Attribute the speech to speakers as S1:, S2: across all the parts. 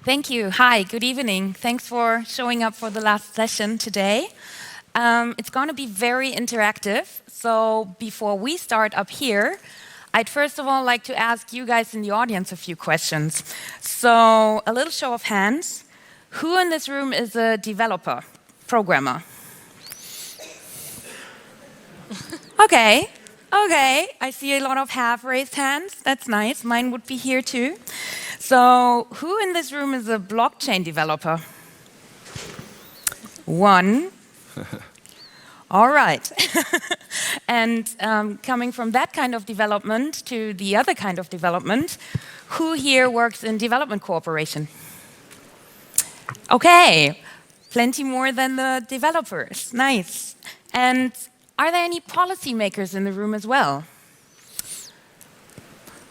S1: Thank you. Hi, good evening. Thanks for showing up for the last session today. It's going to be very interactive. So before we start up here, I'd first of all like to ask you guys in the audience a few questions. So a little show of hands. Who in this room is a developer, programmer? Okay. I see a lot of half-raised hands. That's nice. Mine would be here too. So who in this room is a blockchain developer? One. All right. And coming from that kind of development to the other kind of development, who here works in development cooperation? Okay, plenty more than the developers. Nice. And are there any policymakers in the room as well?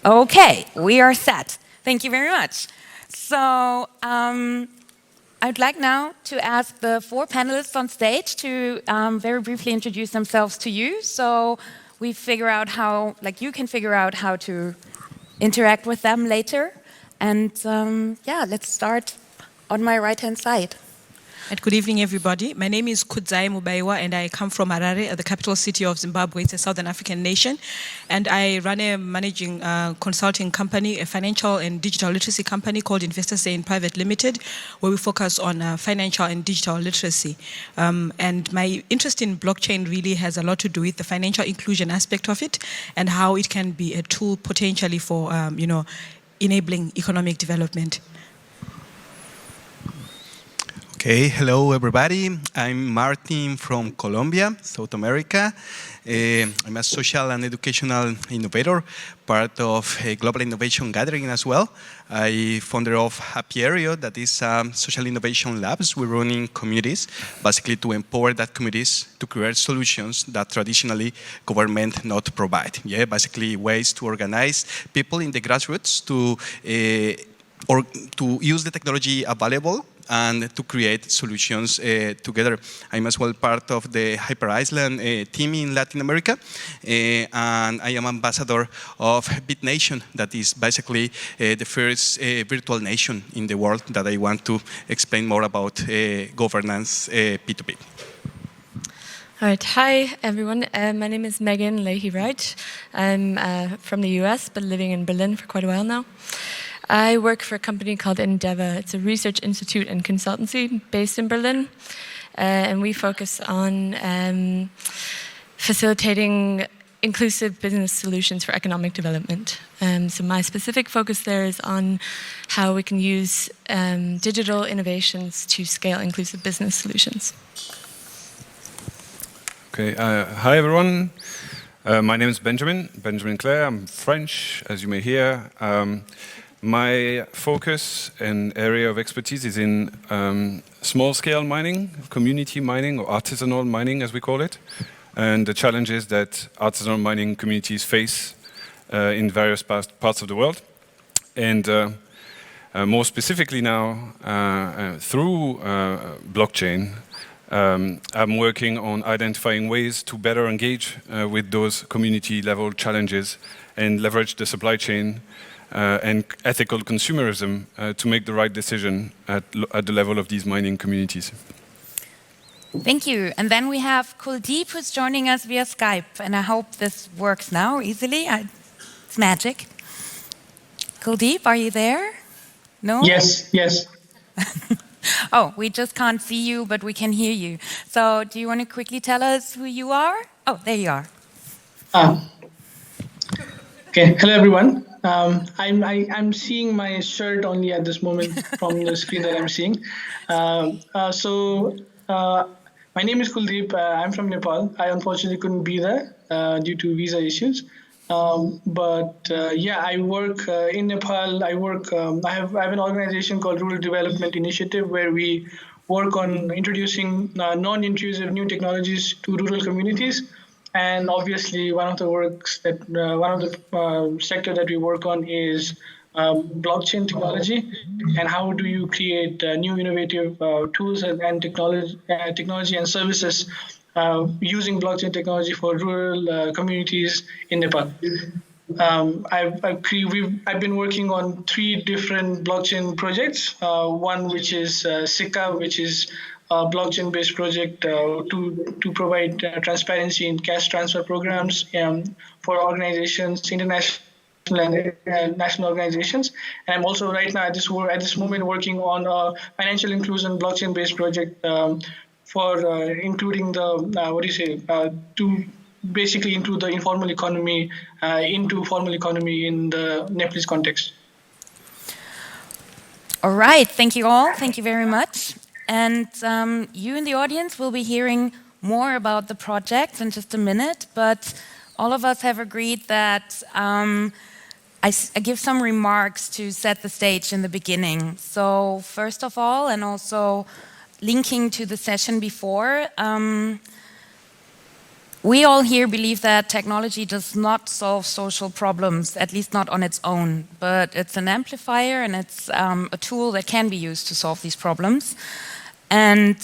S1: Okay, we are set. Thank you very much. So I'd like now to ask the four panelists on stage to very briefly introduce themselves to you, so we figure out how, you can figure out how to interact with them later. And yeah, let's start on my right-hand side.
S2: And good evening, everybody. My name is Kudzai M Mubaiwa, and I come from Harare, the capital city of Zimbabwe. It's a southern African nation. And I run a managing consulting company, a financial and digital literacy company called Investor Say Private Limited, where we focus on financial and digital literacy. And my interest in blockchain really has a lot to do with the financial inclusion aspect of it and how it can be a tool potentially for enabling economic development.
S3: Okay, hello everybody. I'm Martin from Colombia, South America. I'm a social and educational innovator, part of a global innovation gathering as well. I'm founder of Happy Aryal, that is social innovation labs we run in communities, basically to empower that communities to create solutions that traditionally government not provide. Yeah, basically ways to organize people in the grassroots to use the technology available and to create solutions together. I'm as well part of the Hyper Island team in Latin America, and I am ambassador of BitNation, that is basically the first virtual nation in the world that I want to explain more about governance P2P.
S4: All right, hi everyone. My name is Megan Leahy-Wright. I'm from the US, but living in Berlin for quite a while now. I work for a company called Endeavor. It's a research institute and consultancy based in Berlin. And we focus on facilitating inclusive business solutions for economic development. So my specific focus there is on how we can use digital innovations to scale inclusive business solutions.
S5: Okay, hi everyone. My name is Benjamin Clair. I'm French, as you may hear. My focus and area of expertise is in small-scale mining, community mining, or artisanal mining, as we call it, and the challenges that artisanal mining communities face in various parts of the world. And more specifically now, through blockchain, I'm working on identifying ways to better engage with those community-level challenges and leverage the supply chain and ethical consumerism to make the right decision at the level of these mining communities.
S1: Thank you. And then we have Kuldeep, who's joining us via Skype. And I hope this works now easily. It's magic. Kuldeep, are you there? No?
S6: Yes.
S1: Oh, we just can't see you, but we can hear you. So do you want to quickly tell us who you are? Oh, there you are.
S6: Okay, hello everyone. I'm seeing my shirt only at this moment from the screen that I'm seeing. My name is Kuldeep. I'm from Nepal. I unfortunately couldn't be there due to visa issues. Yeah, I work in Nepal. I have an organization called Rural Development Initiative, where we work on introducing non-intrusive new technologies to rural communities. And obviously, one of the sector that we work on is blockchain technology, and how do you create new innovative tools and technology and services using blockchain technology for rural communities in Nepal. I've been working on 3 different blockchain projects. One which is SICA, which is a blockchain-based project to provide transparency in cash transfer programs for organizations, international and national organizations. And I'm also right now at this moment working on a financial inclusion blockchain-based project for including the to basically include the informal economy into formal economy in the Nepalese context.
S1: All right, thank you all. Thank you very much. And you in the audience will be hearing more about the project in just a minute, but all of us have agreed that I give some remarks to set the stage in the beginning. So first of all, and also linking to the session before, we all here believe that technology does not solve social problems, at least not on its own, but it's an amplifier and it's a tool that can be used to solve these problems. And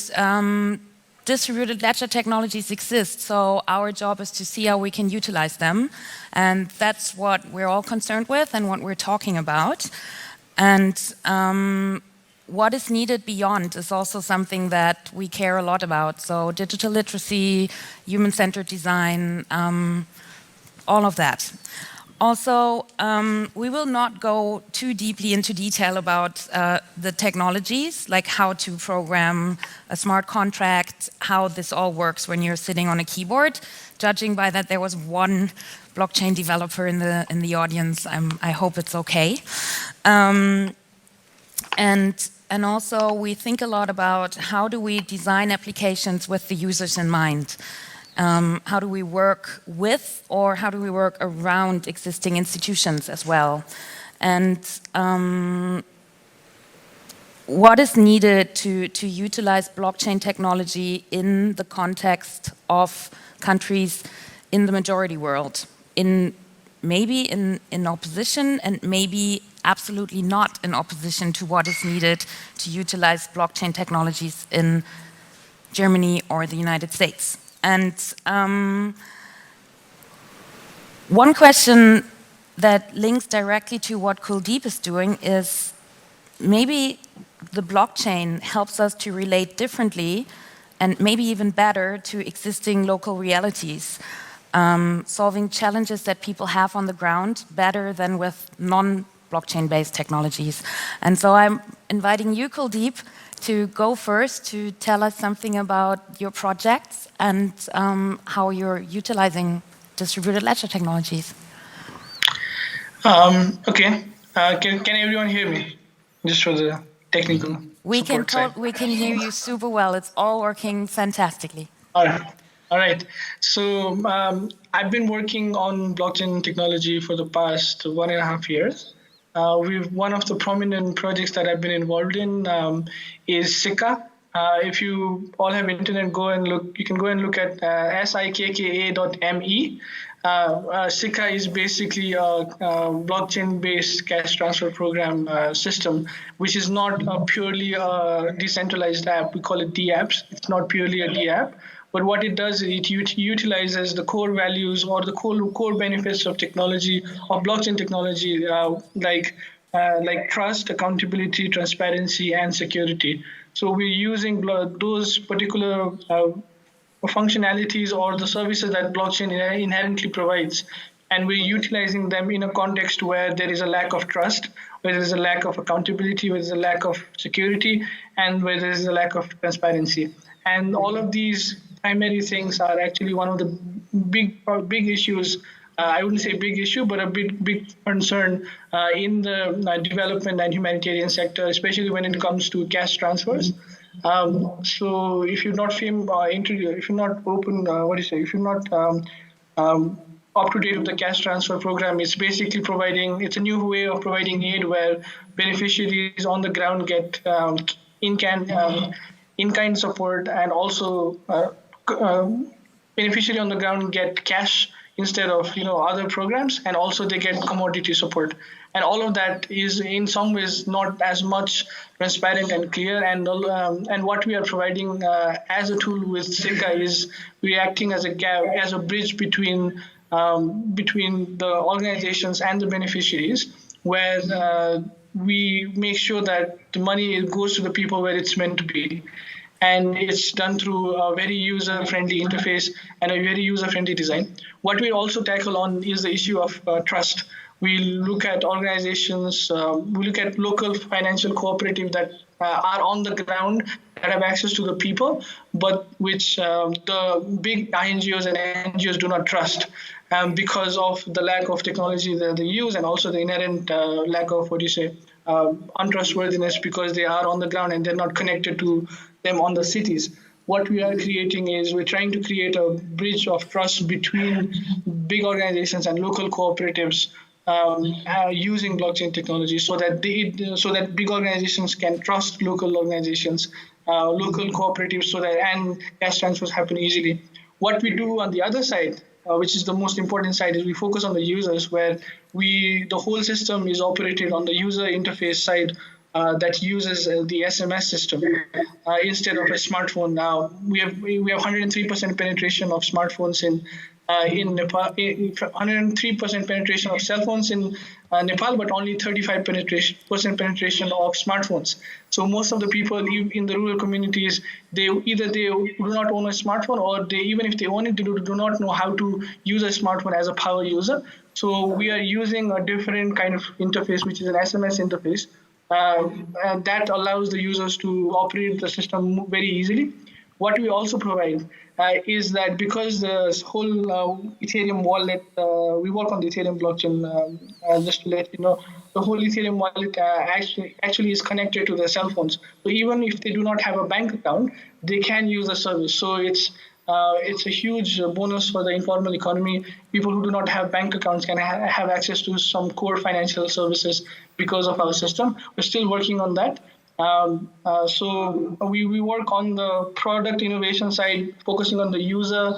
S1: distributed ledger technologies exist, so our job is to see how we can utilize them. And that's what we're all concerned with and what we're talking about. And what is needed beyond is also something that we care a lot about. So digital literacy, human-centered design, all of that. Also, we will not go too deeply into detail about the technologies, like how to program a smart contract, how this all works when you're sitting on a keyboard. Judging by that there was one blockchain developer in the audience, I hope it's okay. And also, we think a lot about how do we design applications with the users in mind. How do we work with, or how do we work around existing institutions as well? And what is needed to utilize blockchain technology in the context of countries in the majority world? Maybe in opposition, and maybe absolutely not in opposition to what is needed to utilize blockchain technologies in Germany or the United States. And one question that links directly to what Kuldeep is doing is maybe the blockchain helps us to relate differently and maybe even better to existing local realities, solving challenges that people have on the ground better than with non-blockchain-based technologies. And so I'm inviting you, Kuldeep, to go first to tell us something about your projects and how you're utilizing distributed ledger technologies.
S6: Okay. Can everyone hear me? Just for the technical
S1: We can hear you super well. It's all working fantastically.
S6: All right. So I've been working on blockchain technology for the past 1.5 years. One of the prominent projects that I've been involved in is SICA. If you all have internet, you can go and look at sikka.me. SICA is basically a blockchain-based cash transfer program system, which is not purely a decentralized app. We call it DApps. It's not purely a DApp. But what it does is it utilizes the core values or the core benefits of technology, of blockchain technology, like trust, accountability, transparency, and security. So we're using those particular functionalities or the services that blockchain inherently provides, and we're utilizing them in a context where there is a lack of trust, where there is a lack of accountability, where there is a lack of security, and where there is a lack of transparency. And all of these primary things are actually one of the big issues. I wouldn't say big issue, but a big concern in the development and humanitarian sector, especially when it comes to cash transfers. So if you're not if you're not open, if you're not up to date with the cash transfer program, it's basically it's a new way of providing aid where beneficiaries on the ground get in-kind support, and also beneficiary on the ground get cash instead of other programs, and also they get commodity support. And all of that is in some ways not as much transparent and clear. And what we are providing as a tool with SICA is we acting as a gap, as a bridge between between the organizations and the beneficiaries, where we make sure that the money goes to the people where it's meant to be. And it's done through a very user-friendly interface and a very user-friendly design. What we also tackle on is the issue of trust. We look at organizations, we look at local financial cooperatives that are on the ground, that have access to the people, but which the big NGOs and NGOs do not trust because of the lack of technology that they use, and also the inherent lack of, untrustworthiness, because they are on the ground and they're not connected to them on the cities. What we are creating is we're trying to create a bridge of trust between big organizations and local cooperatives using blockchain technology, so that big organizations can trust local organizations, local cooperatives, so that and cash transfers happen easily. What we do on the other side, which is the most important side, is we focus on the users, where the whole system is operated on the user interface side that uses the SMS system instead of a smartphone. Now we have 103% penetration of smartphones in Nepal, 103% penetration of cell phones in Nepal, but only 35% penetration of smartphones. So most of the people in the rural communities, they do not own a smartphone, or even if they own it, they do not know how to use a smartphone as a power user. So we are using a different kind of interface, which is an SMS interface, and that allows the users to operate the system very easily. What we also provide is that because the whole Ethereum wallet, we work on the Ethereum blockchain, just to let you know, the whole Ethereum wallet actually is connected to their cell phones. So even if they do not have a bank account, they can use the service. So it's a huge bonus for the informal economy. People who do not have bank accounts can have access to some core financial services because of our system. We're still working on that. So we work on the product innovation side, focusing on the user,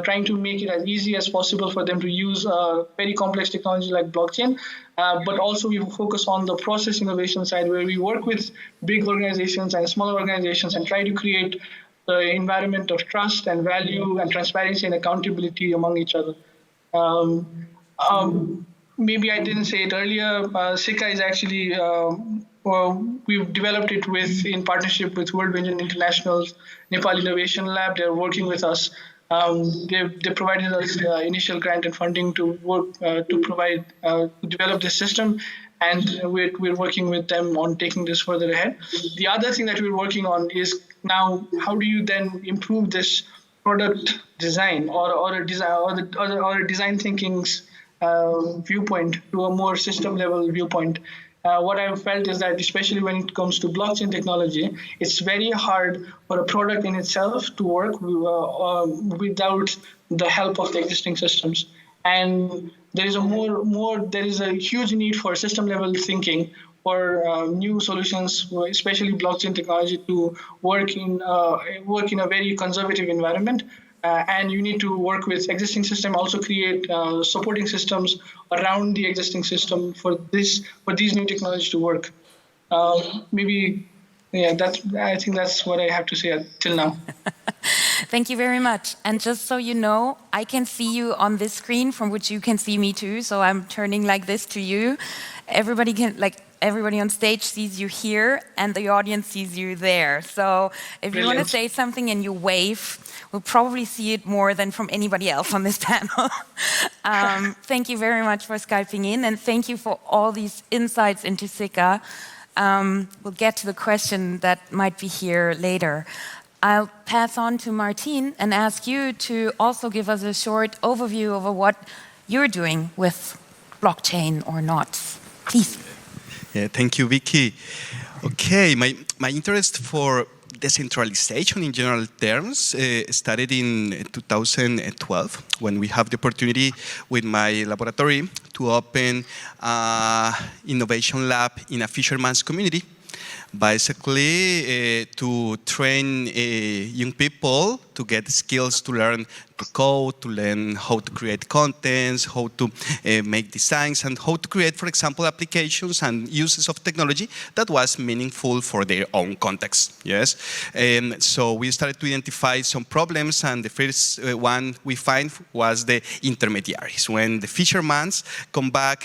S6: trying to make it as easy as possible for them to use very complex technology like blockchain. But also we focus on the process innovation side, where we work with big organizations and smaller organizations and try to create the environment of trust and value and transparency and accountability among each other. Maybe I didn't say it earlier, SICA is actually, we've developed it in partnership with World Vision International's Nepal Innovation Lab. They're working with us. They provided us initial grant and funding to work to develop this system, and we're working with them on taking this further ahead. The other thing that we're working on is now, how do you then improve this product design or a design thinking's viewpoint to a more system level viewpoint. What I've felt is that, especially when it comes to blockchain technology, it's very hard for a product in itself to work without the help of the existing systems. And there is a huge need for system level thinking for new solutions, especially blockchain technology, to work in a very conservative environment. And you need to work with existing system, also create supporting systems around the existing system for these new technologies to work. I think that's what I have to say till now.
S1: Thank you very much. And just so you know, I can see you on this screen from which you can see me too. So I'm turning like this to you. Everybody on stage sees you here, and the audience sees you there. So if you want to say something and you wave, we'll probably see it more than from anybody else on this panel. Thank you very much for Skyping in, and thank you for all these insights into SICA. We'll get to the question that might be here later. I'll pass on to Martín and ask you to also give us a short overview over what you're doing with blockchain or not. Please.
S3: Yeah, thank you, Vicky. Okay, my interest for decentralization in general terms started in 2012 when we have the opportunity with my laboratory to open an innovation lab in a fisherman's community, basically to train young people to get skills to learn code, to learn how to create contents, how to make designs, and how to create, for example, applications and uses of technology that was meaningful for their own context. Yes, so we started to identify some problems, and the first one we find was the intermediaries. When the fishermen come back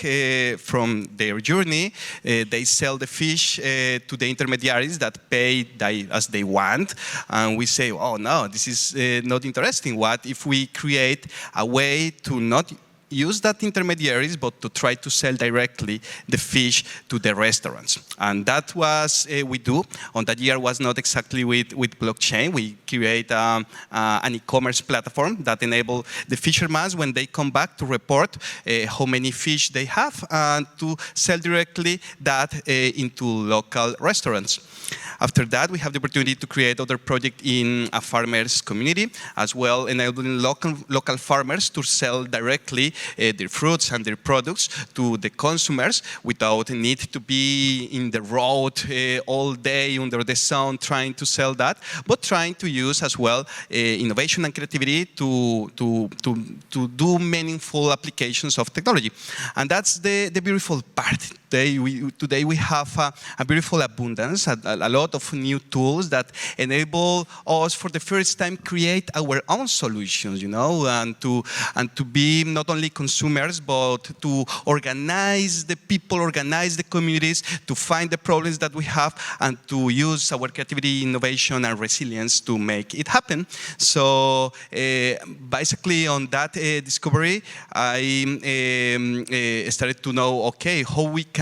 S3: from their journey, they sell the fish to the intermediaries that pay as they want, and we say, oh no, this is not interesting. What if we create a way to not use that intermediaries, but to try to sell directly the fish to the restaurants? And that was we do. On that year was not exactly with blockchain. We create an e-commerce platform that enable the fishermen, when they come back, to report how many fish they have and to sell directly that into local restaurants. After that, we have the opportunity to create other projects in a farmers community, as well enabling local farmers to sell directly their fruits and their products to the consumers without the need to be in the road all day under the sun trying to sell that, but trying to use as well innovation and creativity to do meaningful applications of technology. And that's the beautiful part. Today we have a beautiful abundance, a lot of new tools that enable us for the first time create our own solutions, and to be not only consumers, but to organize the people, organize the communities, to find the problems that we have, and to use our creativity, innovation, and resilience to make it happen. So basically on that discovery, I started to know, okay, how we can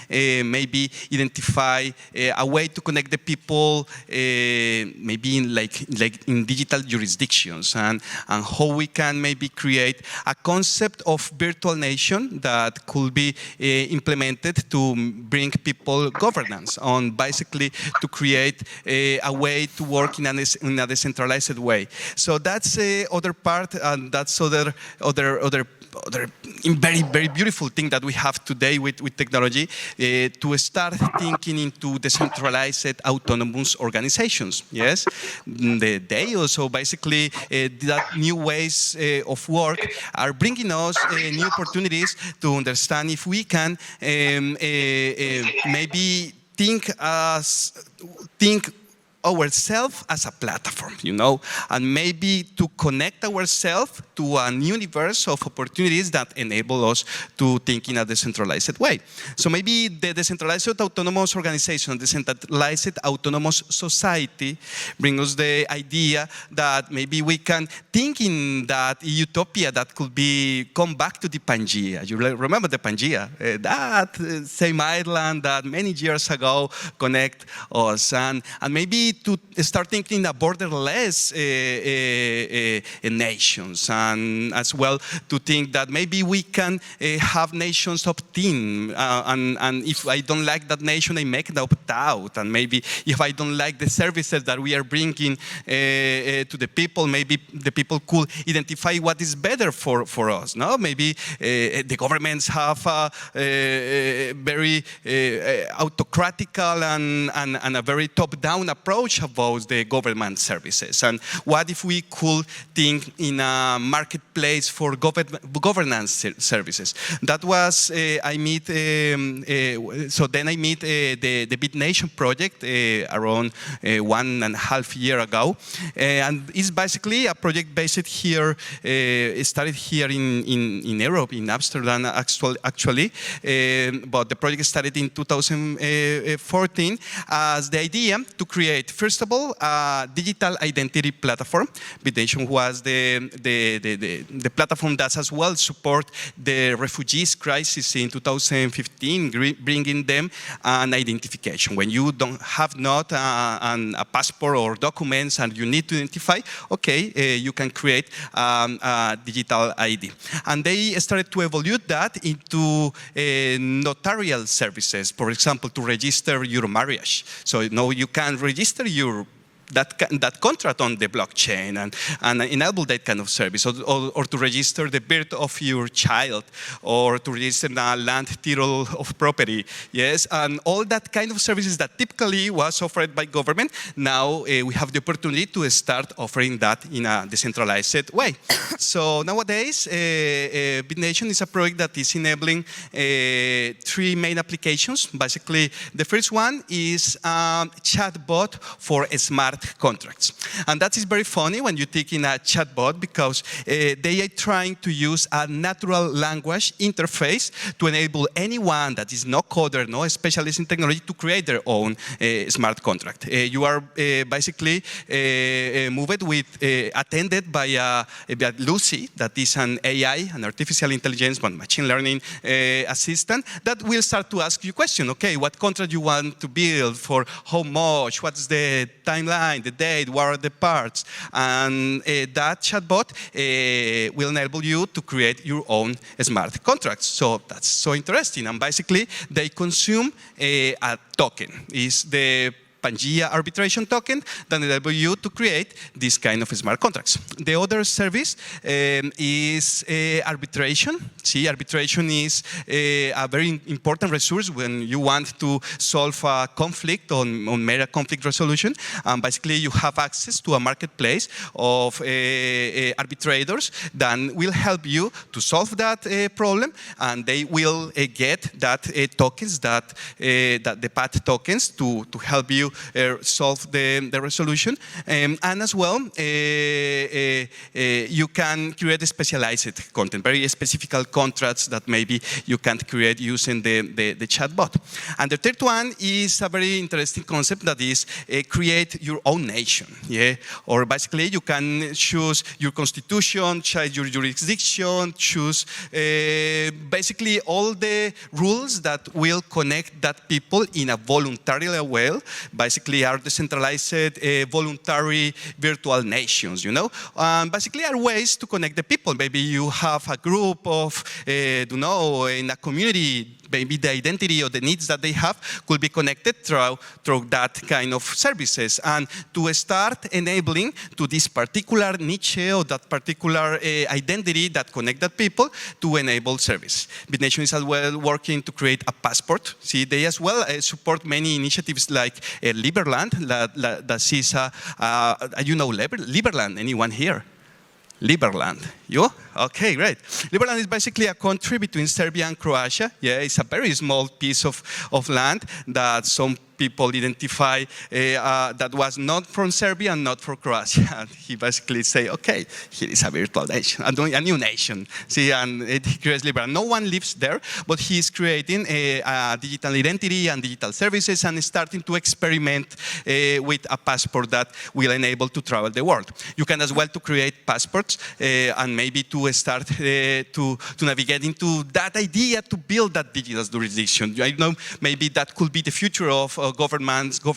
S3: maybe identify a way to connect the people, maybe in like in digital jurisdictions, and how we can maybe create a concept of virtual nation that could be implemented to bring people governance, on basically to create a way to work in a decentralized way. So that's the other part, and that's other very, very beautiful thing that we have today with technology, to start thinking into decentralized autonomous organizations. Yes, they also basically that new ways of work are bringing us new opportunities to understand if we can maybe think ourselves as a platform, and maybe to connect ourselves to a universe of opportunities that enable us to think in a decentralized way. So maybe the decentralized autonomous organization, decentralized autonomous society, brings us the idea that maybe we can think in that utopia that could be come back to the Pangaea. You remember the Pangaea, that same island that many years ago connect us, and maybe to start thinking a borderless nations, and as well to think that maybe we can have nations opt-in, and if I don't like that nation, I make it opt-out, and maybe if I don't like the services that we are bringing to the people, maybe the people could identify what is better for us. No, maybe the governments have a very autocratical and a very top-down approach about the government services. And what if we could think in a marketplace for governance services? That was, I meet the Bit Nation project around 1.5 years ago. And it's basically a project based here, started here in Europe, in Amsterdam actually. But the project started in 2014 as the idea to create, first of all, a digital identity platform. Bit Nation was the platform that as well support the refugees crisis in 2015, bringing them an identification. When you don't have not a passport or documents and you need to identify, okay, you can create a digital ID. And they started to evolve that into notarial services, for example, to register your marriage. So now you can register your that contract on the blockchain and enable that kind of service, or to register the birth of your child, or to register a land title of property, yes, and all that kind of services that typically was offered by government. Now we have the opportunity to start offering that in a decentralized way. So nowadays, BitNation is a project that is enabling 3 main applications. Basically, the first one is Chatbot for smart contracts. And that is very funny when you think in a chatbot, because they are trying to use a natural language interface to enable anyone that is no coder, no specialist in technology, to create their own smart contract. You are basically moved with, attended by Lucy, that is an AI, an artificial intelligence, machine learning assistant, that will start to ask you questions. Okay, what contract you want to build, for how much, what's the timeline, the date, what are the parts, and that chatbot will enable you to create your own smart contracts. So that's so interesting. And basically, they consume a token. Is the Pangea arbitration token that enable you to create this kind of smart contracts. The other service is arbitration. See, arbitration is a very important resource when you want to solve a conflict on mere conflict resolution. Basically, you have access to a marketplace of arbitrators that will help you to solve that problem, and they will get that tokens, that the path tokens, to help you solve the resolution. And as well, you can create specialized content, very specific contracts that maybe you can't create using the chatbot. And the third one is a very interesting concept, that is create your own nation. Yeah? Or basically, you can choose your constitution, choose your jurisdiction, choose basically all the rules that will connect that people in a voluntary way. Basically, are decentralized, voluntary virtual nations, you know? Basically, are ways to connect the people. Maybe you have a group of, in a community, maybe the identity or the needs that they have could be connected through that kind of services. And to start enabling to this particular niche or that particular identity that connect that people to enable service. BitNation is as well working to create a passport. See, they as well support many initiatives like Liberland, that is, you know, Liberland, anyone here? Liberland, you? Okay, great. Liberland is basically a country between Serbia and Croatia. Yeah, it's a very small piece of land that some people identify that was not from Serbia and not from Croatia. And he basically say, okay, here is a virtual nation, a new nation. See, and he creates Liberland. No one lives there, but he's creating a digital identity and digital services and starting to experiment with a passport that will enable to travel the world. You can as well to create passports and maybe to start to navigate into that idea to build that digital jurisdiction. I know maybe that could be the future of governance.all,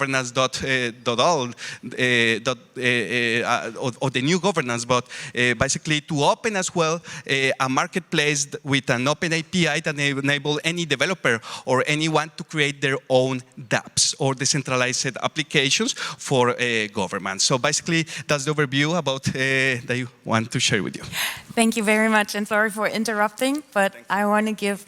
S3: or the new governance, but basically to open as well a marketplace with an open API that enable any developer or anyone to create their own dApps or decentralized applications for government. So basically, that's the overview about that I want to share with you.
S1: Thank you very much, and sorry for interrupting, but I want to give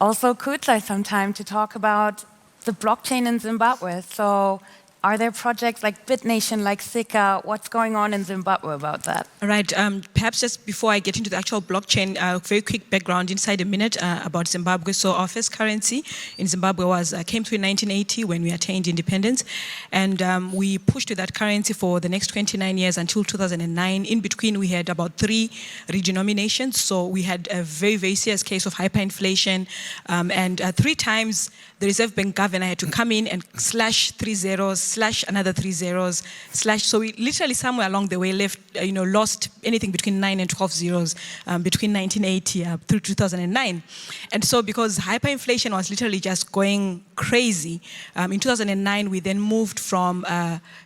S1: also Kudzai some time to talk about the blockchain in Zimbabwe. So are there projects like BitNation, like Sika? What's going on in Zimbabwe about that?
S2: All right, perhaps just before I get into the actual blockchain, very quick background inside a minute about Zimbabwe. So our first currency in Zimbabwe came through in 1980 when we attained independence. And we pushed to that currency for the next 29 years until 2009. In between, we had about 3 redenominations. So we had a very, very serious case of hyperinflation. And 3 times the Reserve Bank governor had to come in and slash 3 zeros, slash another 3 zeros, slash. So we literally somewhere along the way left lost anything between 9 and 12 zeros between 1980 through 2009. And so because hyperinflation was literally just going crazy, in 2009 we then moved from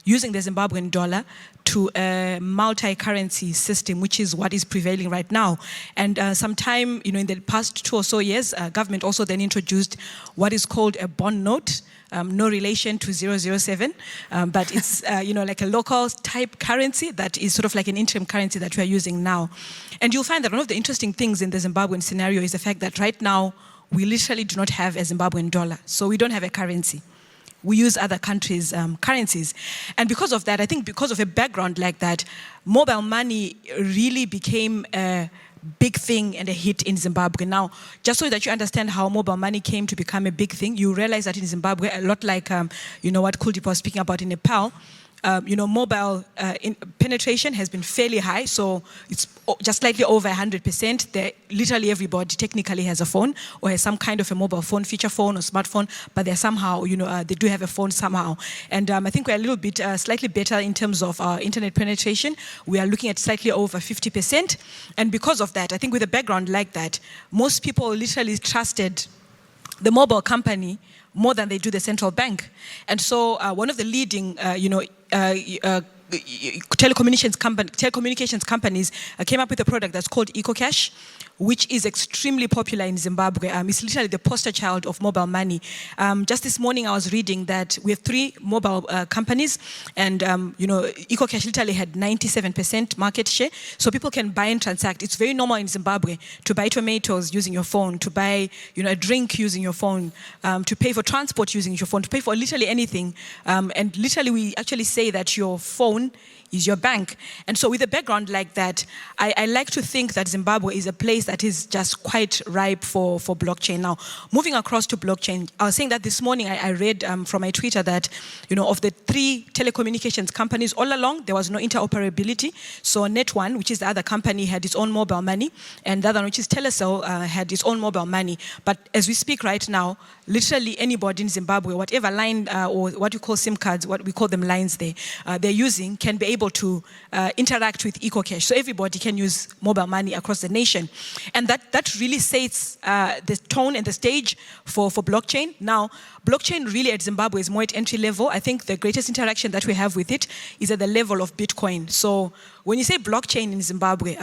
S2: using the Zimbabwean dollar to a multi-currency system, which is what is prevailing right now. And sometime, in the past 2 or so years, government also then introduced what is called a bond note, no relation to 007, but it's like a local type currency that is sort of like an interim currency that we are using now. And you'll find that one of the interesting things in the Zimbabwean scenario is the fact that right now we literally do not have a Zimbabwean dollar, so we don't have a currency. We use other countries' currencies. And because of that, I think because of a background like that, mobile money really became a big thing and a hit in Zimbabwe. Now, just so that you understand how mobile money came to become a big thing, you realize that in Zimbabwe, a lot like what Kuldeep was speaking about in Nepal, mobile penetration has been fairly high, so it's just slightly over 100%. Literally everybody technically has a phone or has some kind of a mobile phone, feature phone or smartphone, but they're somehow, they do have a phone somehow. And I think we're a little bit slightly better in terms of our internet penetration. We are looking at slightly over 50%. And because of that, I think with a background like that, most people literally trusted the mobile company more than they do the central bank. And so one of the leading, telecommunications companies came up with a product that's called EcoCash, which is extremely popular in Zimbabwe. It's literally the poster child of mobile money. Just this morning I was reading that we have 3 mobile companies, and EcoCash literally had 97% market share, so people can buy and transact. It's very normal in Zimbabwe to buy tomatoes using your phone, to buy a drink using your phone, to pay for transport using your phone, to pay for literally anything. And literally we actually say that your phone is your bank. And so with a background like that, I like to think that Zimbabwe is a place that is just quite ripe for blockchain. Now, moving across to blockchain, I was saying that this morning I read from my Twitter that, of the 3 telecommunications companies, all along, there was no interoperability. So Net1, which is the other company, had its own mobile money, and the other one, which is Telecel, had its own mobile money. But as we speak right now, literally anybody in Zimbabwe, whatever line or what you call SIM cards, what we call them lines there, they're using, can be able to interact with EcoCash. So everybody can use mobile money across the nation. And that really sets the tone and the stage for blockchain. Now, blockchain really at Zimbabwe is more at entry level. I think the greatest interaction that we have with it is at the level of Bitcoin. So when you say blockchain in Zimbabwe,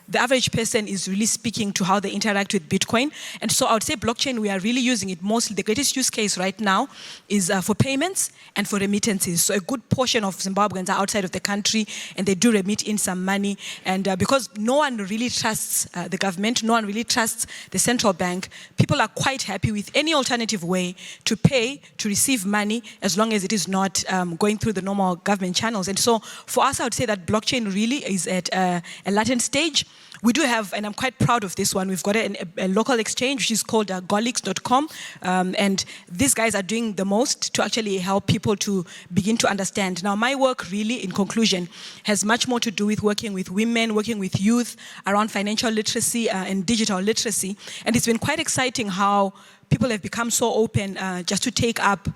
S2: the average person is really speaking to how they interact with Bitcoin. And so I would say blockchain, we are really using it mostly. The greatest use case right now is for payments and for remittances. So a good portion of Zimbabweans are outside of the country and they do remit in some money. And because no one really trusts the government, no one really trusts the central bank, people are quite happy with any alternative way to pay, to receive money, as long as it is not going through the normal government channels. And so for us, I would say that blockchain really is at a latent stage. We do have, and I'm quite proud of this one, we've got a local exchange which is called golix.com, and these guys are doing the most to actually help people to begin to understand. Now, my work really, in conclusion, has much more to do with working with women, working with youth around financial literacy and digital literacy, and it's been quite exciting how people have become so open just to take up,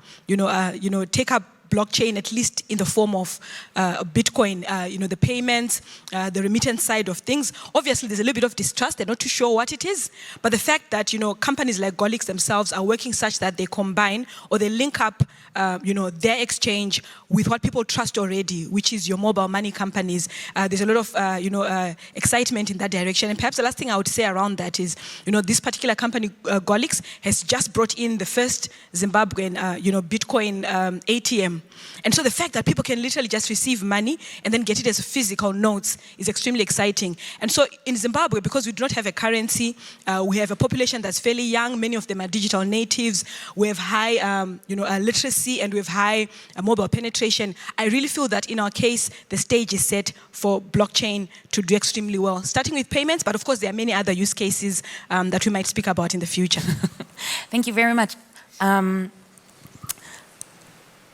S2: take up blockchain, at least in the form of Bitcoin, the payments, the remittance side of things. Obviously, there's a little bit of distrust. They're not too sure what it is. But the fact that, companies like Golix themselves are working such that they combine or they link up, their exchange with what people trust already, which is your mobile money companies. There's a lot of, excitement in that direction. And perhaps the last thing I would say around that is, this particular company, Golix, has just brought in the first Zimbabwean, Bitcoin ATM. And so the fact that people can literally just receive money and then get it as physical notes is extremely exciting. And so in Zimbabwe, because we do not have a currency, we have a population that's fairly young. Many of them are digital natives. We have high, literacy, and we have high mobile penetration. I really feel that in our case, the stage is set for blockchain to do extremely well, starting with payments, but of course there are many other use cases that we might speak about in the future.
S1: Thank you very much.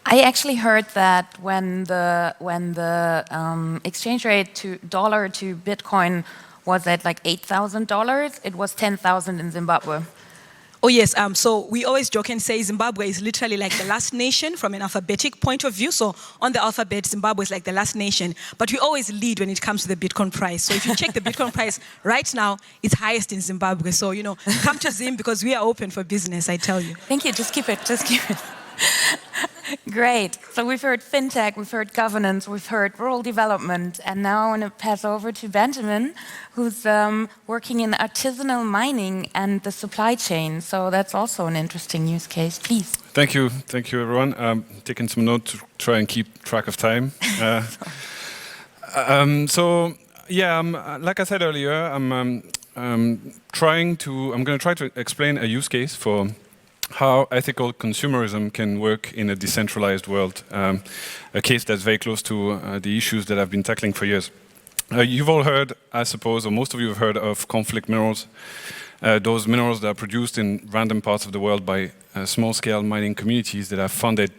S1: I actually heard that when the exchange rate to dollar to Bitcoin was at like $8,000, it was 10,000 in Zimbabwe.
S2: Oh yes, so we always joke and say Zimbabwe is literally like the last nation from an alphabetic point of view. So on the alphabet, Zimbabwe is like the last nation. But we always lead when it comes to the Bitcoin price. So if you check the Bitcoin price right now, it's highest in Zimbabwe. So, you know, come to Zim because we are open for business, I tell you.
S1: Thank you, just keep it. Great. So we've heard fintech, we've heard governance, we've heard rural development, and now I want to pass over to Benjamin, who's working in artisanal mining and the supply chain. So that's also an interesting use case. Please.
S5: Thank you, everyone. Taking some notes to try and keep track of time. Like I said earlier, I'm going to try to explain a use case for how ethical consumerism can work in a decentralized world, a case that's very close to the issues that I've been tackling for years. You've all heard, I suppose, or most of you have heard of conflict minerals, those minerals that are produced in random parts of the world by small-scale mining communities that have funded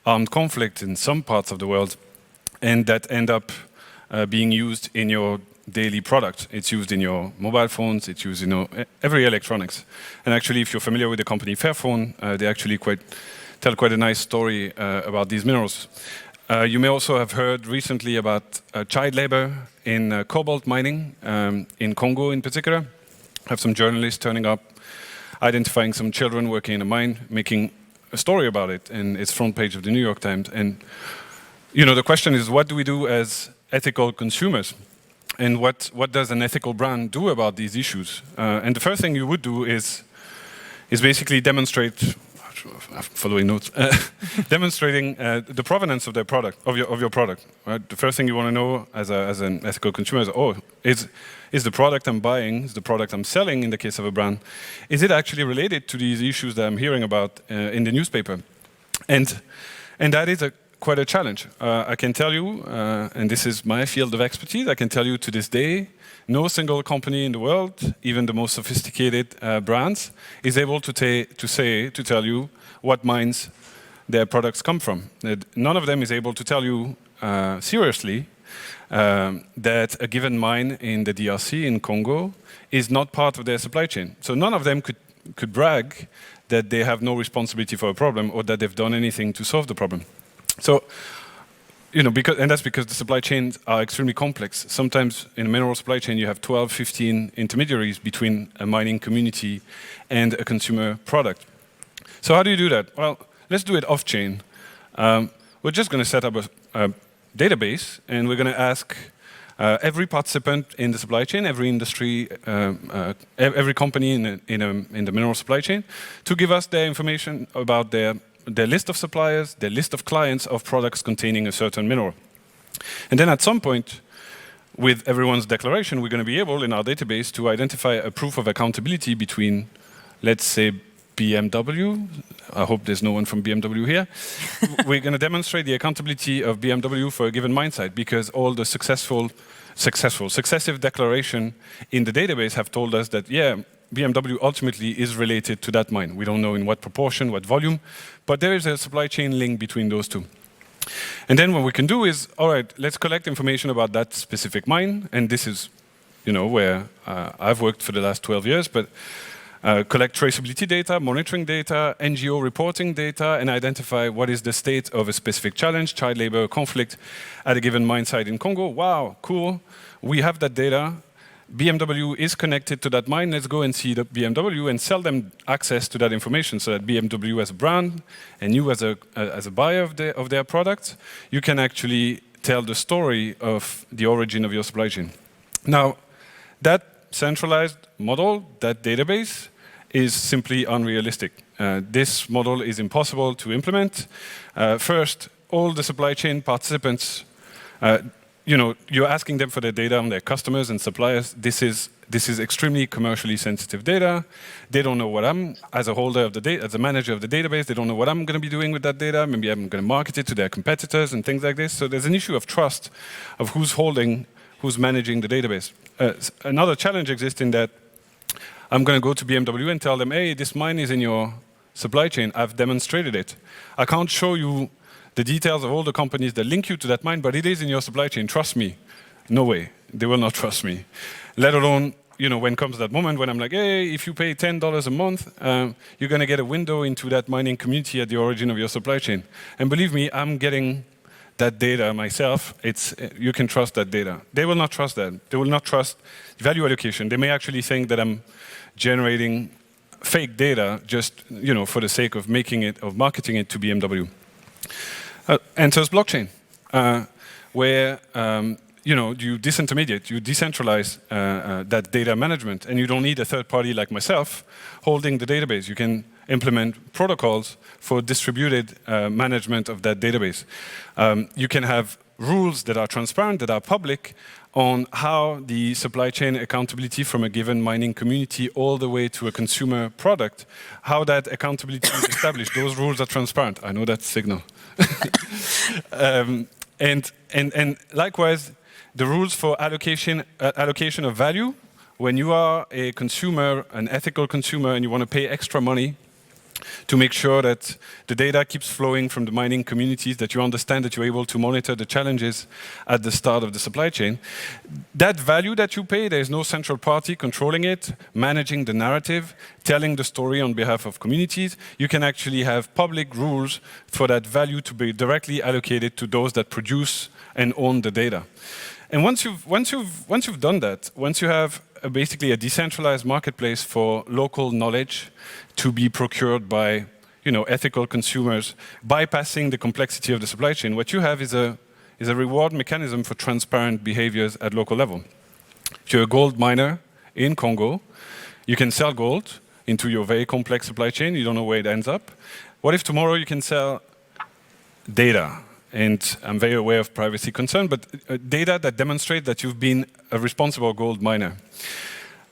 S5: armed conflict in some parts of the world, and that end up being used in your daily product. It's used in your mobile phones, it's used in every electronics. And actually, if you're familiar with the company Fairphone, they actually tell quite a nice story about these minerals. You may also have heard recently about child labor in cobalt mining, in Congo in particular. I have some journalists turning up, identifying some children working in a mine, making a story about it, and it's front page of the New York Times. And the question is, what do we do as ethical consumers? And what does an ethical brand do about these issues? And the first thing you would do is basically demonstrate, following notes, demonstrating the provenance of their product, of your product. Right? The first thing you want to know as an ethical consumer is, is the product I'm buying, is the product I'm selling in the case of a brand, is it actually related to these issues that I'm hearing about in the newspaper? And that is quite a challenge. I can tell you, and this is my field of expertise, I can tell you to this day, no single company in the world, even the most sophisticated brands, is able to tell you what mines their products come from. None of them is able to tell you seriously that a given mine in the DRC, in Congo, is not part of their supply chain. So none of them could brag that they have no responsibility for a problem or that they've done anything to solve the problem. So, and that's because the supply chains are extremely complex. Sometimes in a mineral supply chain, you have 12, 15 intermediaries between a mining community and a consumer product. So how do you do that? Well, let's do it off-chain. We're just going to set up a database, and we're going to ask every participant in the supply chain, every industry, every company in the mineral supply chain, to give us their information about their list of suppliers, their list of clients of products containing a certain mineral. And then at some point, with everyone's declaration, we're going to be able, in our database, to identify a proof of accountability between, let's say, BMW. I hope there's no one from BMW here. We're going to demonstrate the accountability of BMW for a given mine site, because all the successive declaration in the database have told us that, yeah, BMW ultimately is related to that mine. We don't know in what proportion, what volume, but there is a supply chain link between those two. And then what we can do is, all right, let's collect information about that specific mine, and this is, where I've worked for the last 12 years, but collect traceability data, monitoring data, NGO reporting data, and identify what is the state of a specific challenge, child labor, conflict at a given mine site in Congo. Wow, cool. We have that data. BMW is connected to that mine. Let's go and see the BMW and sell them access to that information, so that BMW as a brand and you as a buyer of their product, you can actually tell the story of the origin of your supply chain. Now, that centralized model, that database, is simply unrealistic. This model is impossible to implement. First, all the supply chain participants, you're asking them for their data on their customers and suppliers. This is extremely commercially sensitive data. They don't know what I'm, as a holder of the data, as a manager of the database, they don't know what I'm going to be doing with that data. Maybe I'm going to market it to their competitors and things like this. So there's an issue of trust of who's managing the database. Another challenge exists in that I'm going to go to BMW and tell them, hey, this mine is in your supply chain. I've demonstrated it. I can't show you the details of all the companies that link you to that mine, but it is in your supply chain. Trust me. No way. They will not trust me. Let alone, when comes that moment when I'm like, hey, if you pay $10 a month, you're going to get a window into that mining community at the origin of your supply chain. And believe me, I'm getting that data myself. You can trust that data. They will not trust that. They will not trust value allocation. They may actually think that I'm generating fake data just for the sake of marketing it to BMW. Enters blockchain, where you disintermediate, you decentralize that data management, and you don't need a third party like myself holding the database. You can implement protocols for distributed management of that database. You can have rules that are transparent, that are public, on how the supply chain accountability from a given mining community all the way to a consumer product, how that accountability is established. Those rules are transparent. I know that signal. And likewise, the rules for allocation of value, when you are a consumer, an ethical consumer, and you want to pay extra money to make sure that the data keeps flowing from the mining communities, that you understand that you're able to monitor the challenges at the start of the supply chain. That value that you pay, there's no central party controlling it, managing the narrative, telling the story on behalf of communities. You can actually have public rules for that value to be directly allocated to those that produce and own the data. And once you've done that, once you have basically a decentralized marketplace for local knowledge to be procured by ethical consumers, bypassing the complexity of the supply chain, what you have is a reward mechanism for transparent behaviors at local level. If you're a gold miner in Congo, you can sell gold into your very complex supply chain. You don't know where it ends up. What if tomorrow you can sell data? And I'm very aware of privacy concern, but data that demonstrate that you've been a responsible gold miner.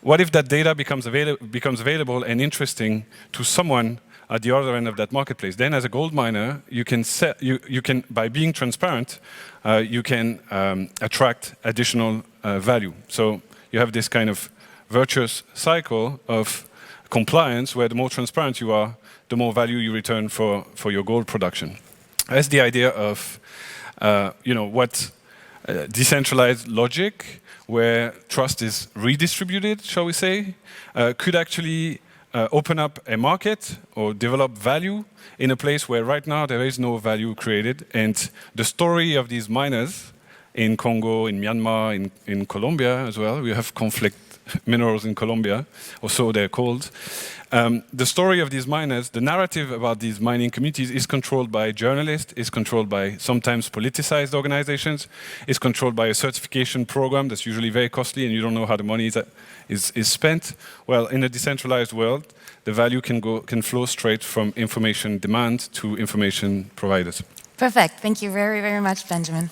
S5: What if that data becomes available and interesting to someone at the other end of that marketplace? Then, as a gold miner, you can by being transparent, you can attract additional value. So you have this kind of virtuous cycle of compliance, where the more transparent you are, the more value you return for your gold production. That's the idea of, what decentralized logic, where trust is redistributed, shall we say, could actually open up a market or develop value in a place where right now there is no value created. And the story of these miners in Congo, in Myanmar, in Colombia as well, we have conflict minerals in Colombia, or so they're called. The story of these miners, the narrative about these mining communities is controlled by journalists, is controlled by sometimes politicized organizations, is controlled by a certification program that's usually very costly and you don't know how the money is spent. Well, in a decentralized world, the value can flow straight from information demand to information providers.
S1: Perfect. Thank you very, very much, Benjamin.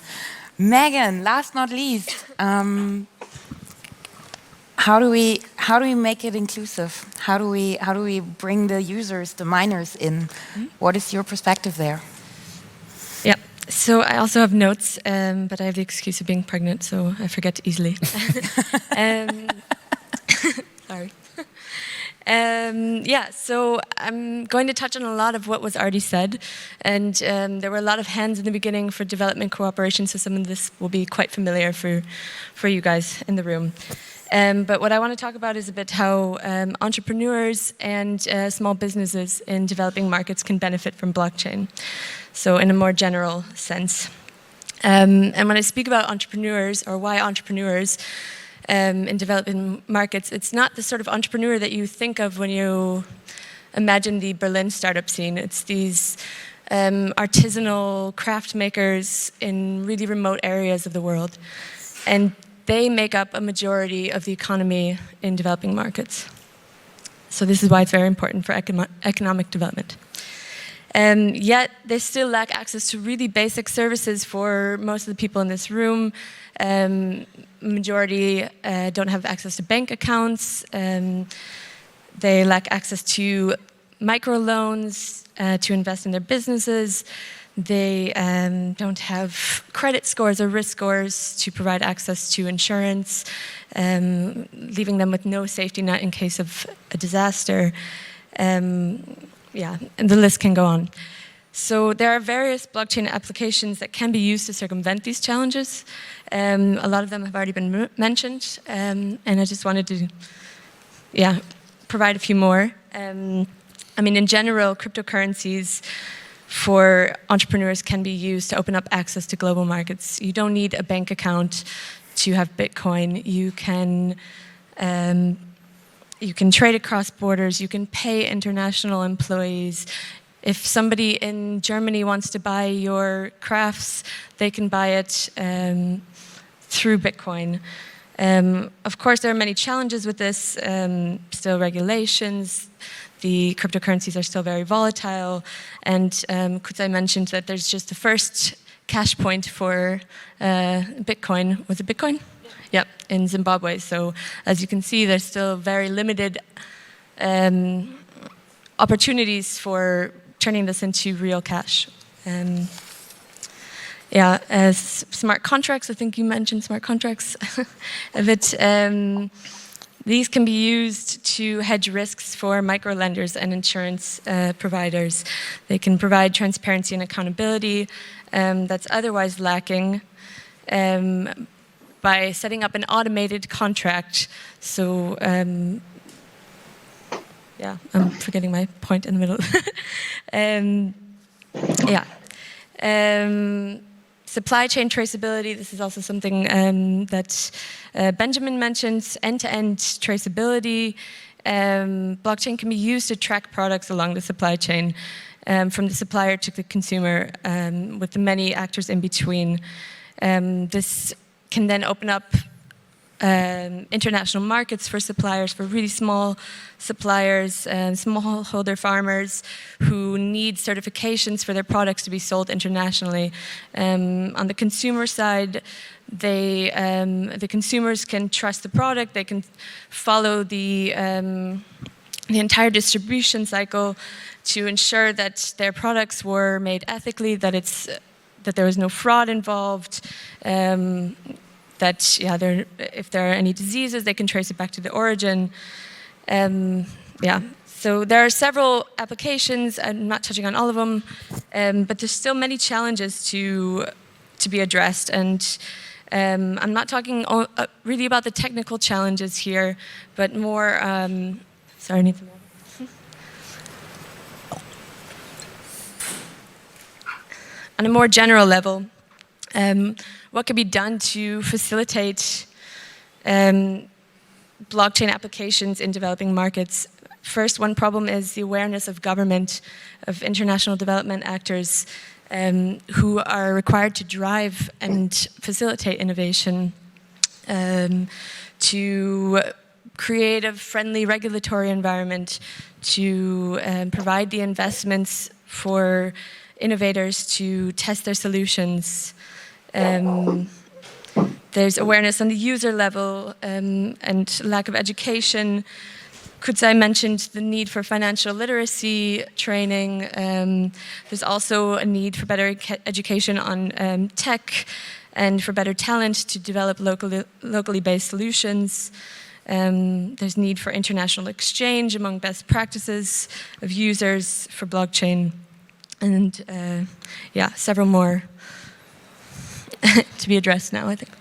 S1: Megan, last not least, how do we make it inclusive? How do we bring the users, the miners in? Mm-hmm. What is your perspective there?
S4: Yeah. So I also have notes, but I have the excuse of being pregnant, so I forget easily. Sorry. So I'm going to touch on a lot of what was already said, and there were a lot of hands in the beginning for development cooperation, so some of this will be quite familiar for you guys in the room. But what I want to talk about is a bit how entrepreneurs and small businesses in developing markets can benefit from blockchain, so in a more general sense. And when I speak about entrepreneurs, or why entrepreneurs, in developing markets, it's not the sort of entrepreneur that you think of when you imagine the Berlin startup scene. It's these artisanal craft makers in really remote areas of the world. And they make up a majority of the economy in developing markets. So this is why it's very important for economic development. Yet they still lack access to really basic services for most of the people in this room. Majority don't have access to bank accounts. They lack access to microloans to invest in their businesses. They don't have credit scores or risk scores to provide access to insurance, leaving them with no safety net in case of a disaster. And the list can go on. So there are various blockchain applications that can be used to circumvent these challenges. A lot of them have already been mentioned, and I just wanted to provide a few more. I mean, in general, cryptocurrencies for entrepreneurs can be used to open up access to global markets. You don't need a bank account to have Bitcoin. You can trade across borders. You can pay international employees. If somebody in Germany wants to buy your crafts, they can buy it through Bitcoin. Of course, there are many challenges with this, still regulations. The cryptocurrencies are still very volatile. And Kudzai mentioned that there's just the first cash point for Bitcoin. Was it Bitcoin? Yeah, in Zimbabwe. So as you can see, there's still very limited opportunities for turning this into real cash. Smart contracts, I think you mentioned smart contracts a bit. These can be used to hedge risks for microlenders and insurance providers. They can provide transparency and accountability that's otherwise lacking by setting up an automated contract. So, I'm forgetting my point in the middle. Supply chain traceability, this is also something that Benjamin mentions, end-to-end traceability. Blockchain can be used to track products along the supply chain, from the supplier to the consumer, with the many actors in between. This can then open up international markets for suppliers, for really small suppliers, smallholder farmers who need certifications for their products to be sold internationally. On the consumer side, the consumers can trust the product. They can follow the entire distribution cycle to ensure that their products were made ethically, that there was no fraud involved. If there are any diseases, they can trace it back to the origin. So there are several applications. I'm not touching on all of them, but there's still many challenges to be addressed. And I'm not talking really about the technical challenges here, but more. Sorry, I need to. On a more general level. What can be done to facilitate blockchain applications in developing markets? First, one problem is the awareness of government, of international development actors who are required to drive and facilitate innovation, to create a friendly regulatory environment, to provide the investments for innovators to test their solutions. There's awareness on the user level and lack of education. Kudzai mentioned the need for financial literacy training. There's also a need for better education on tech and for better talent to develop locally based solutions. There's need for international exchange among best practices of users for blockchain. And several more to be addressed now, I think.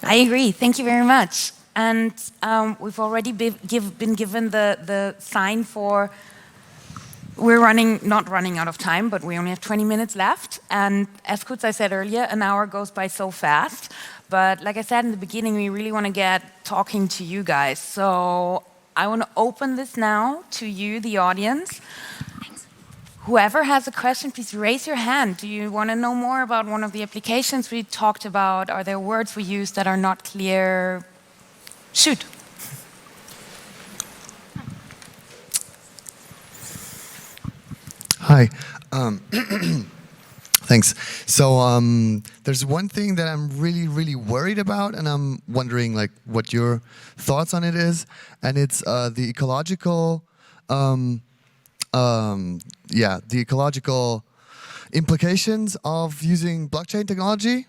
S1: I agree. Thank you very much. And we've already been given the sign for we're not running out of time, but we only have 20 minutes left. And as Kudzai said earlier, an hour goes by so fast. But like I said in the beginning, we really want to get talking to you guys. So I want to open this now to you, the audience. Whoever has a question, please raise your hand. Do you want to know more about one of the applications we talked about? Are there words we use that are not clear? Shoot.
S7: Hi. Thanks. So there's one thing that I'm really, really worried about, and I'm wondering what your thoughts on it is, and it's the ecological. The ecological implications of using blockchain technology.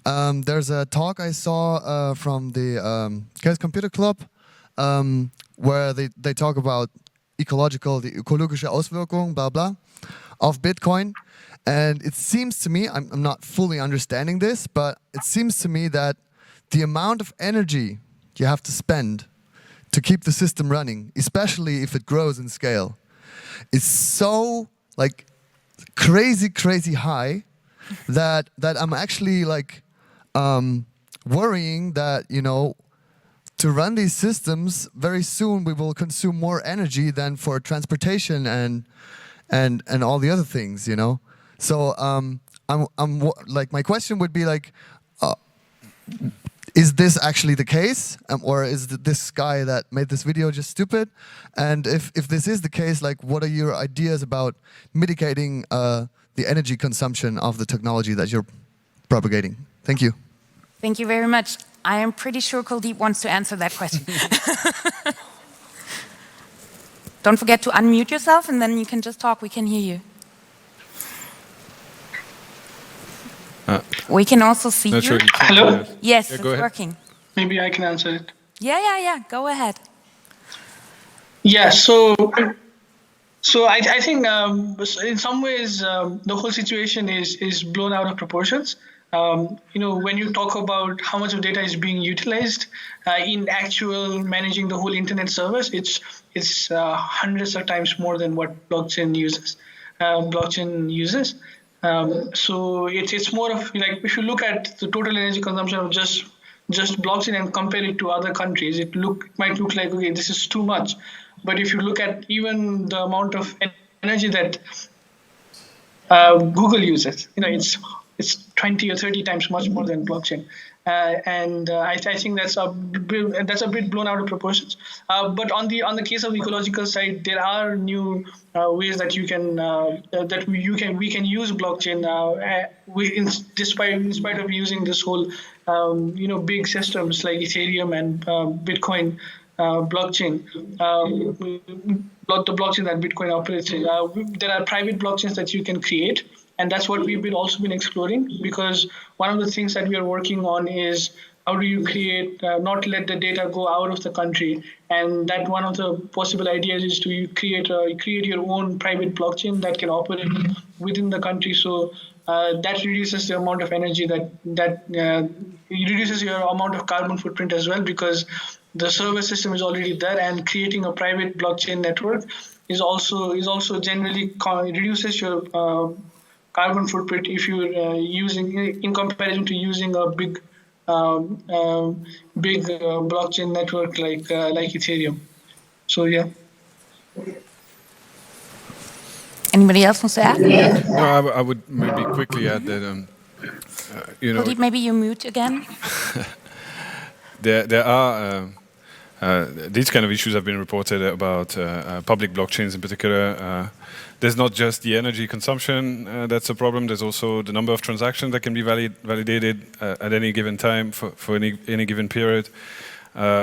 S7: There's a talk I saw from the Computer Club where they talk about the ecologische Auswirkungen, blah blah, of Bitcoin. And it seems to me, I'm not fully understanding this, but it seems to me that the amount of energy you have to spend to keep the system running, especially if it grows in scale, is so like crazy high that I'm actually like worrying that, you know, to run these systems very soon we will consume more energy than for transportation and all the other things, you know. So I'm like, my question would be like, is this actually the case, or is this guy that made this video just stupid? And if this is the case, like, what are your ideas about mitigating the energy consumption of the technology that you're propagating? Thank you.
S1: Thank you very much. I am pretty sure Kuldeep wants to answer that question. Don't forget to unmute yourself, and then you can just talk. We can hear you. We can also see you.
S5: Sure.
S6: Hello?
S1: Yes,
S5: Yeah,
S1: it's
S5: go ahead.
S1: working.
S6: Maybe I can answer it.
S1: Yeah. Go ahead.
S6: Yeah, so I think in some ways the whole situation is blown out of proportions. You know, when you talk about how much of data is being utilized in actual managing the whole internet service, it's hundreds of times more than what blockchain uses. So it's more of like, if you look at the total energy consumption of just blockchain and compare it to other countries, it might look like, okay, this is too much. But if you look at even the amount of energy that Google uses, you know, it's 20 or 30 times much more than blockchain. I think that's a bit blown out of proportions. But on the case of ecological side, there are new ways that we can use blockchain in spite of using this whole big systems like Ethereum and Bitcoin blockchain. The blockchain that Bitcoin operates in. There are private blockchains that you can create. And that's what we've also been exploring, because one of the things that we are working on is how do you create, not let the data go out of the country. And that one of the possible ideas is to create your own private blockchain that can operate within the country. So that reduces the amount of energy that reduces your amount of carbon footprint as well, because the server system is already there, and creating a private blockchain network is also generally reduces your carbon footprint if you're using, in comparison to using a big blockchain network like Ethereum. So yeah.
S1: Anybody else wants to add?
S5: No, I would maybe quickly add that
S1: Kuldeep, maybe you mute again.
S5: there are these kind of issues have been reported about public blockchains in particular. There's not just the energy consumption that's a problem. There's also the number of transactions that can be validated at any given time for any given period,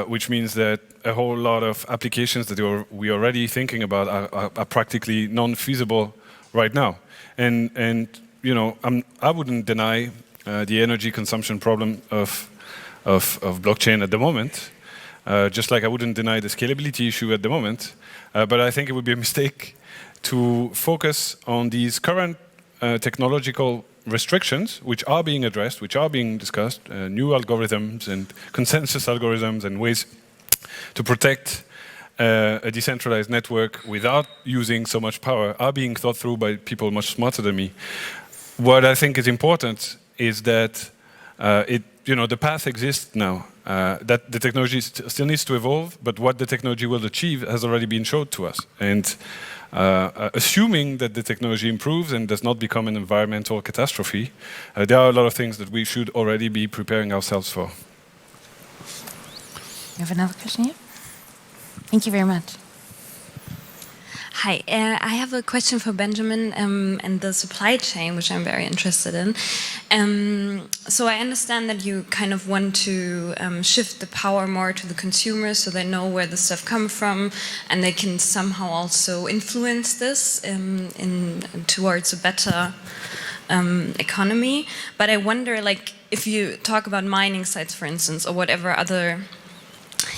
S5: which means that a whole lot of applications that we're already thinking about are practically non-feasible right now. And you know, I wouldn't deny the energy consumption problem of blockchain at the moment, just like I wouldn't deny the scalability issue at the moment. But I think it would be a mistake to focus on these current technological restrictions, which are being addressed, which are being discussed, new algorithms and consensus algorithms and ways to protect a decentralized network without using so much power, are being thought through by people much smarter than me. What I think is important is that the path exists now. That the technology still needs to evolve, but what the technology will achieve has already been showed to us. And assuming that the technology improves and does not become an environmental catastrophe, there are a lot of things that we should already be preparing ourselves for.
S1: You have another question here? Thank you very much.
S8: Hi, I have a question for Benjamin and the supply chain, which I'm very interested in. So I understand that you kind of want to shift the power more to the consumers, so they know where the stuff comes from, and they can somehow also influence this towards a better economy. But I wonder, like, if you talk about mining sites, for instance, or whatever other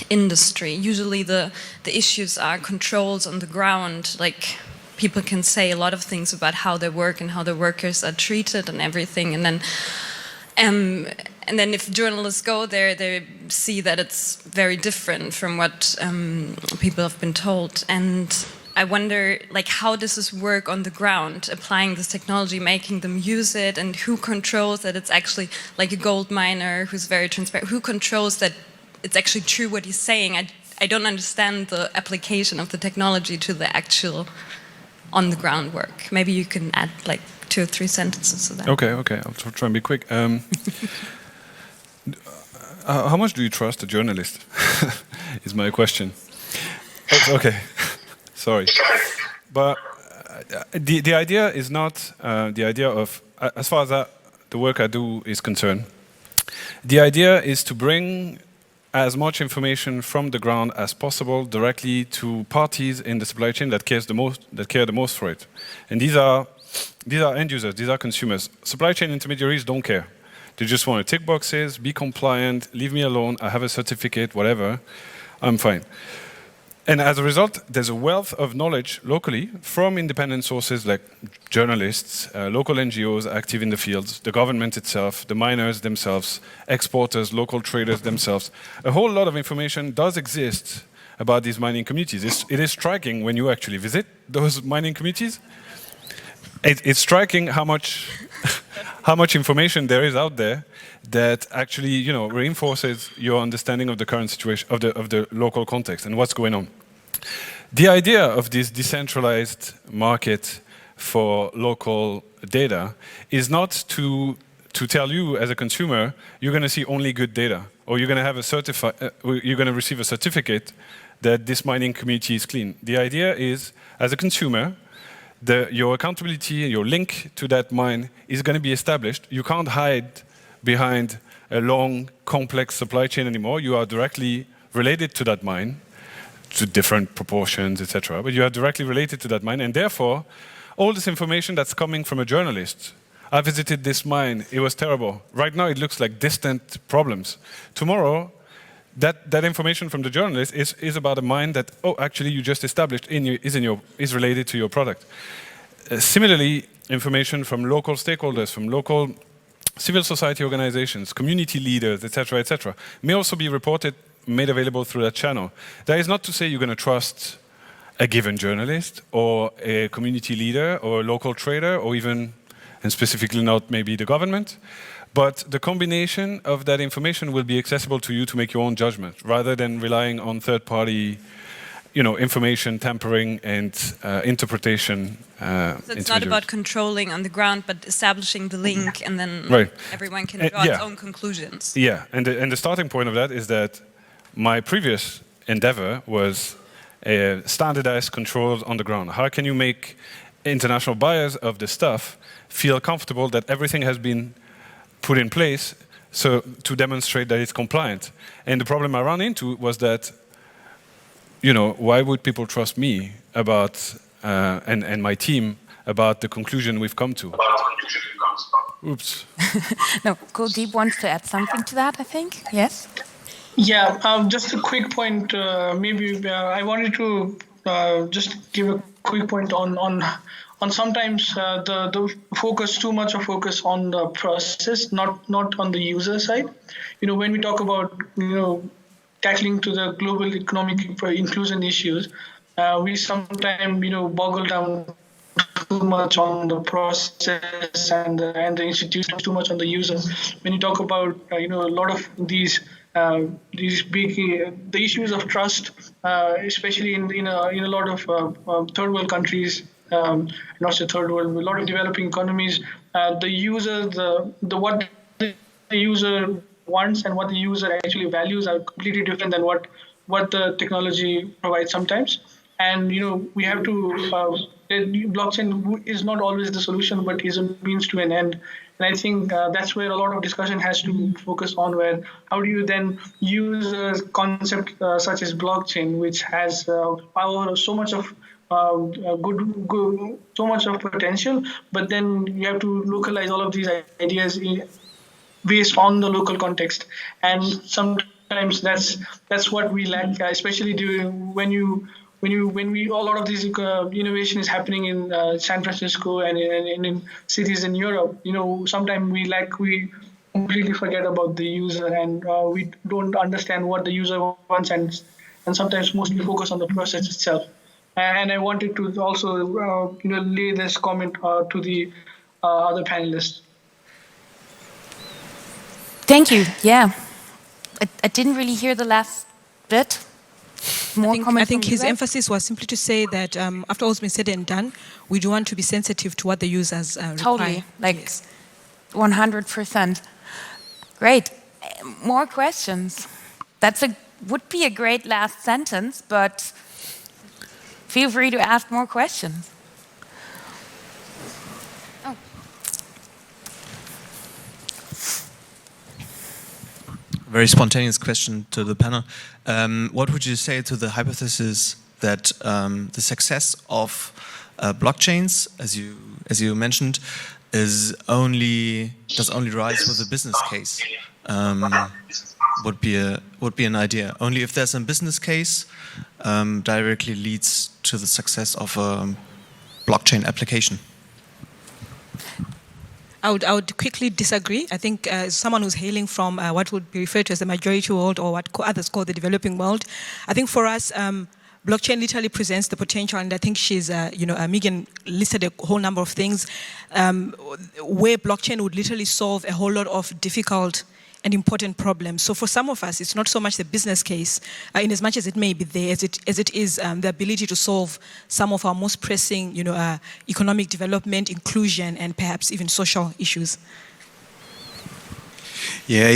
S8: industry, usually the issues are controls on the ground, like people can say a lot of things about how they work and how the workers are treated and everything, and then if journalists go there, they see that it's very different from what people have been told. And I wonder, like, how does this work on the ground, applying this technology, making them use it, and who controls that it's actually like a gold miner who's very transparent? Who controls that it's actually true what he's saying? I don't understand the application of the technology to the actual on the ground work. Maybe you can add like 2 or 3 sentences to that.
S5: Okay, I'll try and be quick. How much do you trust a journalist? Is my question. Okay, sorry. But the idea is not the idea of, as far as the work I do is concerned, the idea is to bring as much information from the ground as possible directly to parties in the supply chain that care the most for it. And these are end users, these are consumers. Supply chain intermediaries don't care. They just want to tick boxes, be compliant, leave me alone, I have a certificate, whatever, I'm fine. And as a result, there's a wealth of knowledge locally from independent sources like journalists, local NGOs active in the fields, the government itself, the miners themselves, exporters, local traders themselves. A whole lot of information does exist about these mining communities. It is striking when you actually visit those mining communities. It's striking how much how much information there is out there that actually, reinforces your understanding of the current situation of the local context and what's going on. The idea of this decentralized market for local data is not to tell you as a consumer you're going to see only good data, or you're going to have you're going to receive a certificate that this mining community is clean. The idea is, as a consumer, your accountability, your link to that mine is going to be established. You can't hide behind a long, complex supply chain anymore. You are directly related to that mine, to different proportions, etc. But you are directly related to that mine, and therefore, all this information that's coming from a journalist. I visited this mine, it was terrible. Right now it looks like distant problems. Tomorrow, that information from the journalist is about a mine that, actually you just established is related to your product. Similarly, information from local stakeholders, from local civil society organizations, community leaders, etc., may also be made available through that channel. That is not to say you're going to trust a given journalist or a community leader or a local trader or even, and specifically not maybe the government, but the combination of that information will be accessible to you to make your own judgment, rather than relying on third-party, information tampering and interpretation.
S8: So it's not about controlling on the ground, but establishing the link, and then everyone can draw its own conclusions.
S5: Yeah, and the starting point of that is that my previous endeavor was standardized controls on the ground. How can you make international buyers of the stuff feel comfortable that everything has been put in place to demonstrate that it's compliant? And the problem I ran into was that, why would people trust me about and my team about the conclusion we've come to? Oops.
S1: No, Kuldeep wants to add something to that, I think. Yes?
S6: Yeah, just a quick point. Maybe I wanted to just give a quick point on sometimes the focus, too much of focus on the process, not on the user side. When we talk about tackling to the global economic inclusion issues, we sometimes boggle down too much on the process and the institutions, too much on the user. When you talk about a lot of these big the issues of trust, especially in a lot of third world countries, not just third world, a lot of developing economies, the user, what the user wants and what the user actually values are completely different than what the technology provides sometimes. And we have to blockchain is not always the solution, but is a means to an end. And I think that's where a lot of discussion has to focus on, where how do you then use a concept such as blockchain, which has power, so much of so much of potential, but then you have to localize all of these ideas based on the local context. And sometimes that's what we lack, especially when you a lot of this innovation is happening in San Francisco and in cities in Europe, sometimes we completely forget about the user, and we don't understand what the user wants, and sometimes mostly focus on the process itself. And I wanted to also lay this comment to the other panelists.
S1: Thank you. Yeah, I didn't really hear the last bit.
S2: I think his emphasis was simply to say that after all's been said and done, we do want to be sensitive to what the users require.
S1: Totally, 100%. Great. More questions? Would be a great last sentence, but feel free to ask more questions.
S9: Very spontaneous question to the panel. What would you say to the hypothesis that the success of blockchains, as you mentioned, does only rise with a business case? Would be an idea. Only if there's a business case directly leads to the success of a blockchain application.
S2: I would quickly disagree. I think someone who's hailing from what would be referred to as the majority world, or what others call the developing world, I think for us, blockchain literally presents the potential, and I think Megan listed a whole number of things where blockchain would literally solve a whole lot of difficult and important problems. So for some of us, it's not so much the business case, in as much as it may be there, as it is the ability to solve some of our most pressing, economic development, inclusion, and perhaps even social issues.
S3: Yeah,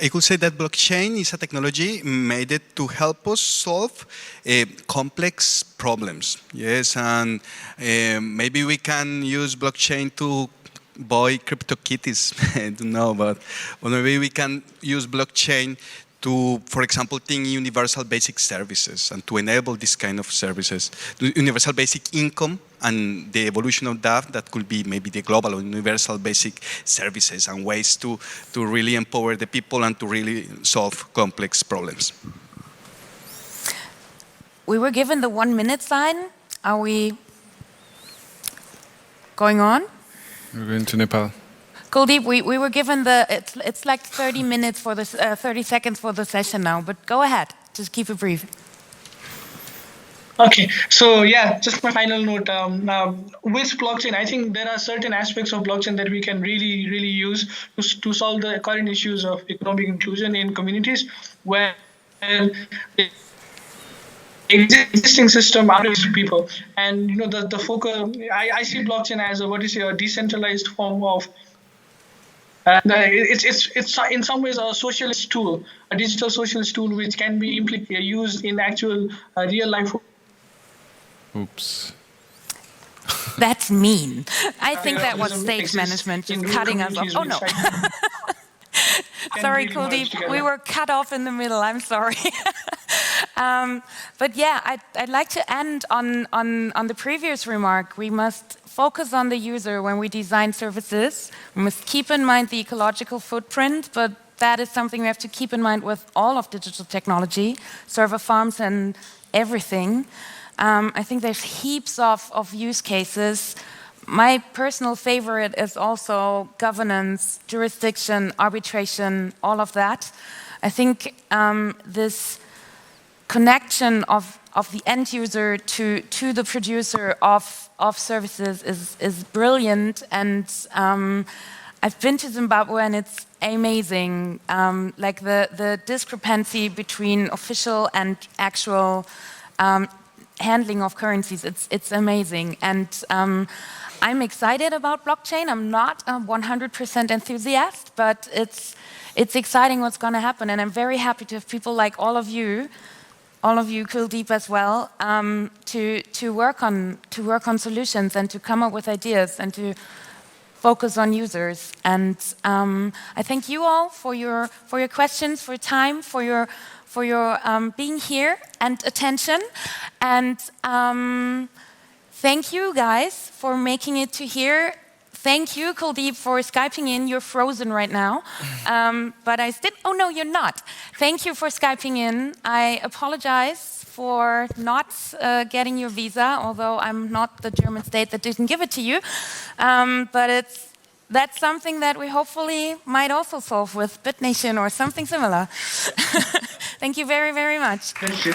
S3: I could say that blockchain is a technology made to help us solve complex problems. Yes, and maybe we can use blockchain to buy crypto kitties. I don't know, but maybe we can use blockchain to, for example, think universal basic services and to enable this kind of services. The universal basic income and the evolution of that could be maybe the global or universal basic services and ways to really empower the people and to really solve complex problems.
S1: We were given the 1 minute sign. Are we going on?
S5: We're going to Nepal.
S1: Kuldeep, we were given it's like 30 minutes for this, 30 seconds for the session now, but go ahead, just keep it brief.
S6: Okay, so yeah, just my final note. With blockchain, I think there are certain aspects of blockchain that we can really use to solve the current issues of economic inclusion in communities where the existing system outreach people. And the focus, I see blockchain as a decentralized form of it's in some ways a socialist tool, a digital socialist tool which can be used in actual real life.
S5: Oops.
S1: That's mean. I think that was stage management just cutting us off. Oh no. Sorry, Kuldeep. We were cut off in the middle. I'm sorry. But yeah, I'd like to end on the previous remark. We must focus on the user when we design services. We must keep in mind the ecological footprint, but that is something we have to keep in mind with all of digital technology, server farms and everything. I think there's heaps of use cases. My personal favorite is also governance, jurisdiction, arbitration, all of that. I think this connection of the end user to the producer of services is brilliant, and I've been to Zimbabwe and it's amazing. Like the discrepancy between official and actual handling of currencies, it's amazing. And I'm excited about blockchain. I'm not a 100% enthusiast, but it's exciting what's going to happen, and I'm very happy to have people like all of you, Kuldeep as well, to work on solutions and to come up with ideas and to focus on users. And I thank you all for your questions, for your time, for your being here and attention. And thank you guys for making it to here. Thank you, Kuldeep, for Skyping in. You're frozen right now. But I still, oh no, you're not. Thank you for Skyping in. I apologize for not getting your visa, although I'm not the German state that didn't give it to you. But that's something that we hopefully might also solve with BitNation or something similar. Thank you very, very much.
S6: Thank you.